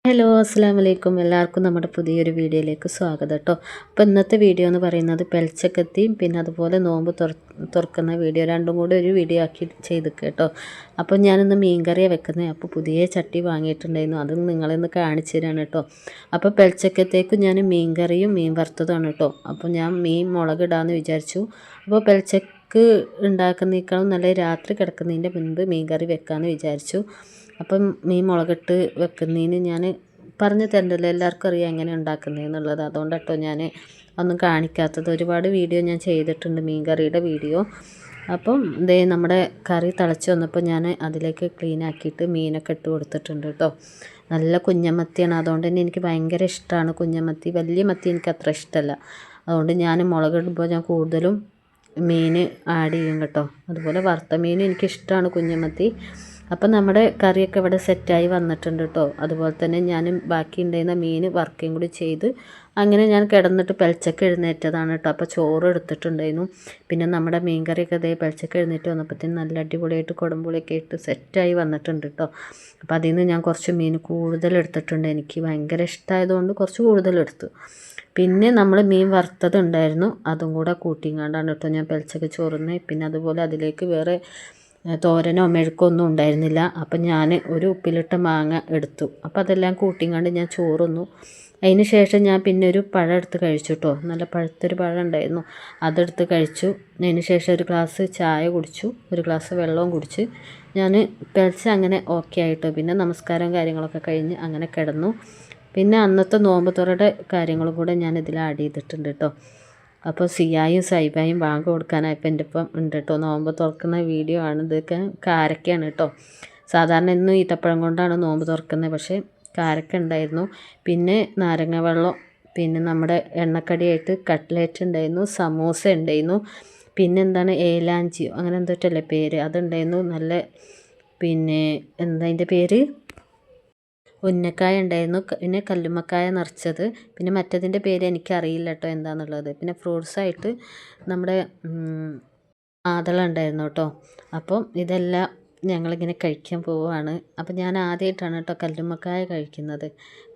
Hello അസ്സാം വലൈക്കും എല്ലാവർക്കും നമ്മുടെ പുതിയൊരു വീഡിയോയിലേക്ക് സ്വാഗതം കേട്ടോ. അപ്പോൾ ഇന്നത്തെ വീഡിയോ എന്ന് പറയുന്നത് പെൽച്ചക്കത്തിയും പിന്നെ അതുപോലെ നോമ്പ് തുറക്കുന്ന വീഡിയോ രണ്ടും കൂടെ ഒരു വീഡിയോ ആക്കി ചെയ്തിട്ട് കേട്ടോ. അപ്പോൾ ഞാനിന്ന് മീൻ കറിയാണ് വെക്കുന്നത്. അപ്പോൾ പുതിയ ചട്ടി വാങ്ങിയിട്ടുണ്ടായിരുന്നു, അത് നിങ്ങളിന്ന് കാണിച്ചു തരാണ് കേട്ടോ. അപ്പോൾ പെൽച്ചക്കത്തേക്ക് ഞാൻ മീൻ കറിയും മീൻ വറുത്തതാണ് കേട്ടോ. അപ്പോൾ ഞാൻ മീൻ മുളകിടാമെന്ന് വിചാരിച്ചു. അപ്പോൾ പെൽച്ചക്ക് ഉണ്ടാക്കുന്നതിനേക്കാളും നല്ല രാത്രി കിടക്കുന്നതിൻ്റെ മുൻപ് മീൻ കറി വെക്കാമെന്ന് വിചാരിച്ചു. അപ്പം മീൻ മുളകിട്ട് വെക്കുന്നതിന് ഞാൻ പറഞ്ഞു തരണ്ടല്ലോ, എല്ലാവർക്കും അറിയാം എങ്ങനെ ഉണ്ടാക്കുന്നതെന്നുള്ളത്. അതുകൊണ്ട് കേട്ടോ ഞാൻ ഒന്നും കാണിക്കാത്തത്. ഒരുപാട് വീഡിയോ ഞാൻ ചെയ്തിട്ടുണ്ട് മീൻ കറിയുടെ വീഡിയോ. അപ്പം ഇതേ നമ്മുടെ കറി തിളച്ച് വന്നപ്പോൾ ഞാൻ അതിലേക്ക് ക്ലീൻ ആക്കിയിട്ട് മീനൊക്കെ ഇട്ട് കൊടുത്തിട്ടുണ്ട് കേട്ടോ. നല്ല കുഞ്ഞമത്തിയാണ്, അതുകൊണ്ട് തന്നെ എനിക്ക് ഭയങ്കര ഇഷ്ടമാണ് കുഞ്ഞമത്തി. വലിയ മത്തി എനിക്ക് അത്ര ഇഷ്ടമല്ല, അതുകൊണ്ട് ഞാൻ മുളകിടുമ്പോൾ ഞാൻ കൂടുതലും മീൻ ആഡ് ചെയ്യും കേട്ടോ. അതുപോലെ വറുത്ത മീനും എനിക്കിഷ്ടമാണ് കുഞ്ഞമത്തി. അപ്പം നമ്മുടെ കറിയൊക്കെ ഇവിടെ സെറ്റായി വന്നിട്ടുണ്ട് കേട്ടോ. അതുപോലെ തന്നെ ഞാൻ ബാക്കി ഉണ്ടായിരുന്ന മീൻ വറുക്കുകയും കൂടി ചെയ്ത് അങ്ങനെ ഞാൻ കിടന്നിട്ട് പെൽച്ചക്ക് എഴുന്നേറ്റതാണ് കേട്ടോ. അപ്പോൾ ചോറ് എടുത്തിട്ടുണ്ടായിരുന്നു. പിന്നെ നമ്മുടെ മീൻ കറിയൊക്കെ അതേ പെൽച്ചക്ക് എഴുന്നേറ്റ് വന്നപ്പോഴത്തേനും നല്ല അടിപൊളിയായിട്ട് കുടംപുളിയൊക്കെ ഇട്ട് സെറ്റായി വന്നിട്ടുണ്ട് കേട്ടോ. അപ്പോൾ അതിൽ നിന്ന് ഞാൻ കുറച്ച് മീൻ കൂടുതൽ എടുത്തിട്ടുണ്ട്. എനിക്ക് ഭയങ്കര ഇഷ്ടമായതുകൊണ്ട് കുറച്ച് കൂടുതലെടുത്തു. പിന്നെ നമ്മൾ മീൻ വറുത്തത് ഉണ്ടായിരുന്നു, അതും കൂടെ കൂട്ടിങ്ങാണ്ടാണ് കേട്ടോ ഞാൻ പെൽച്ചക്ക് ചോറുന്നത്. പിന്നെ അതുപോലെ അതിലേക്ക് വേറെ തോരനോ മെഴുക്കോ ഒന്നും ഉണ്ടായിരുന്നില്ല. അപ്പം ഞാൻ ഒരു ഉപ്പിലിട്ട മാങ്ങ എടുത്തു. അപ്പം അതെല്ലാം കൂട്ടിങ്ങാണ്ട് ഞാൻ ചോറുന്നു. അതിന് ശേഷം ഞാൻ പിന്നെ ഒരു പഴം എടുത്ത് കഴിച്ചു കേട്ടോ. നല്ല പഴുത്തൊരു പഴം ഉണ്ടായിരുന്നു, അതെടുത്ത് കഴിച്ചു. അതിന് ശേഷം ഒരു ഗ്ലാസ് ചായ കുടിച്ചു, ഒരു ഗ്ലാസ് വെള്ളവും കുടിച്ച് ഞാൻ പെൽച്ച അങ്ങനെ ഓക്കെ ആയിട്ടോ. പിന്നെ നമസ്കാരവും കാര്യങ്ങളൊക്കെ കഴിഞ്ഞ് അങ്ങനെ കിടന്നു. പിന്നെ അന്നത്തെ നോമ്പ് തുറയുടെ കാര്യങ്ങളും കൂടെ ഞാൻ ഇതിൽ ആഡ് ചെയ്തിട്ടുണ്ട് കേട്ടോ. അപ്പോൾ സിയായും സൈബായും ബാങ്ക് കൊടുക്കാനായപ്പോൾ എൻ്റെ ഇപ്പം ഉണ്ട് കേട്ടോ. നോമ്പ് തുറക്കുന്ന വീഡിയോ ആണ്. ഇതൊക്കെ കാരക്കയാണ് കേട്ടോ. സാധാരണ എന്നും ഈത്തപ്പഴം കൊണ്ടാണ് നോമ്പ് തുറക്കുന്നത്, പക്ഷേ കാരക്ക ഉണ്ടായിരുന്നു. പിന്നെ നാരങ്ങ വെള്ളം, പിന്നെ നമ്മുടെ എണ്ണക്കടിയായിട്ട് കട്ട്ലേറ്റ് ഉണ്ടായിരുന്നു, സമൂസ ഉണ്ടായിരുന്നു, പിന്നെ എന്താണ് ഏലാഞ്ചിയോ അങ്ങനെ എന്തൊറ്റല്ലേ പേര്, അതുണ്ടായിരുന്നു. നല്ല പിന്നെ എന്താ അതിൻ്റെ പേര്, ഉന്നക്കായ ഉണ്ടായിരുന്നു. പിന്നെ കല്ലുമ്മക്കായ നിറച്ചത്. പിന്നെ മറ്റതിൻ്റെ പേര് എനിക്കറിയില്ല കേട്ടോ എന്താണെന്നുള്ളത്. പിന്നെ ഫ്രൂട്ട്സായിട്ട് നമ്മുടെ മാതള ഉണ്ടായിരുന്നു കേട്ടോ. അപ്പം ഇതെല്ലാം ഞങ്ങളിങ്ങനെ കഴിക്കാൻ പോവുകയാണ്. അപ്പം ഞാൻ ആദ്യമായിട്ടാണ് കേട്ടോ കല്ലുമ്മക്കായ കഴിക്കുന്നത്.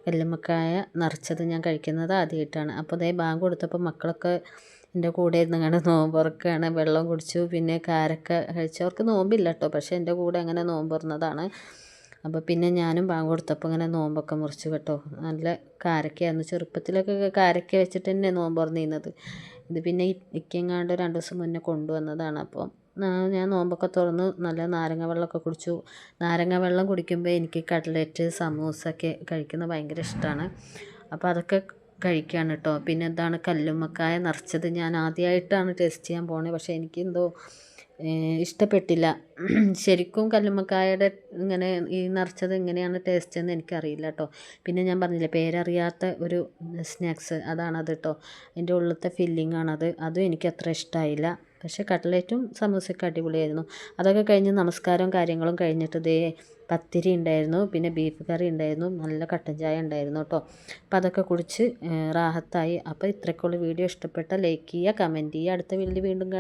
കല്ലുമ്മക്കായ നിറച്ചത് ഞാൻ കഴിക്കുന്നത് ആദ്യമായിട്ടാണ്. അപ്പോൾ അതേ ബാങ്ക് കൊടുത്തപ്പോൾ മക്കളൊക്കെ എൻ്റെ കൂടെ ഇരുന്ന് കണ്ട് നോമ്പ് തുറക്കുകയാണ്. വെള്ളം കുടിച്ചു, പിന്നെ കാരക്ക കഴിച്ചു. അവർക്ക് നോമ്പില്ല കേട്ടോ, പക്ഷേ എൻ്റെ കൂടെ അങ്ങനെ നോമ്പ് തുറന്നതാണ്. അപ്പോൾ പിന്നെ ഞാനും ബാങ്ക് കൊടുത്തപ്പോൾ ഇങ്ങനെ നോമ്പൊക്കെ മുറിച്ചു കേട്ടോ. നല്ല കാരക്കയായിരുന്നു. ചെറുപ്പത്തിലൊക്കെ കാരക്ക വെച്ചിട്ട് തന്നെ നോമ്പ് തുറന്നിരുന്നത്. ഇത് പിന്നെ ഇക്കെങ്ങാണ്ട് 2 ദിവസം മുന്നേ കൊണ്ടുവന്നതാണ്. അപ്പോൾ ഞാൻ നോമ്പൊക്കെ തുറന്ന് നല്ല നാരങ്ങ വെള്ളമൊക്കെ കുടിച്ചു. നാരങ്ങ വെള്ളം കുടിക്കുമ്പോൾ എനിക്ക് കട്ട്ലറ്റ് സമൂസ ഒക്കെ കഴിക്കുന്നത് ഭയങ്കര ഇഷ്ടമാണ്. അപ്പോൾ അതൊക്കെ കഴിക്കുകയാണ് കേട്ടോ. പിന്നെ എന്താണ് കല്ലുമ്മക്കായ നിറച്ചത് ഞാൻ ആദ്യമായിട്ടാണ് ടേസ്റ്റ് ചെയ്യാൻ പോണത്, പക്ഷേ എനിക്കെന്തോ ഇഷ്ടപ്പെട്ടില്ല. ശരിക്കും കല്ലുമ്മക്കായയുടെ ഇങ്ങനെ ഈ നിറച്ചത് എങ്ങനെയാണ് ടേസ്റ്റ് എന്ന് എനിക്കറിയില്ല കേട്ടോ. പിന്നെ ഞാൻ പറഞ്ഞില്ലേ പേരറിയാത്ത ഒരു സ്നാക്സ്, അതാണത് കേട്ടോ. അതിൻ്റെ ഉള്ളിലത്തെ ഫില്ലിംഗ് ആണത്. അതും എനിക്ക് അത്ര ഇഷ്ടമായില്ല. പക്ഷേ കട്ട്ലേറ്റും സമൂസയൊക്കെ അടിപൊളിയായിരുന്നു. അതൊക്കെ കഴിഞ്ഞ് നമസ്കാരവും കാര്യങ്ങളും കഴിഞ്ഞിട്ട് ദേ പത്തിരി ഉണ്ടായിരുന്നു, പിന്നെ ബീഫ് കറി ഉണ്ടായിരുന്നു, നല്ല കട്ടൻ ചായ ഉണ്ടായിരുന്നു കേട്ടോ. അപ്പോൾ അതൊക്കെ കുടിച്ച് റാഹത്തായി. അപ്പോൾ ഇത്രയ്ക്കുള്ള വീഡിയോ ഇഷ്ടപ്പെട്ട ലൈക്ക് ചെയ്യുക, കമൻറ്റ് ചെയ്യുക. അടുത്ത വീഡിയോ വീണ്ടും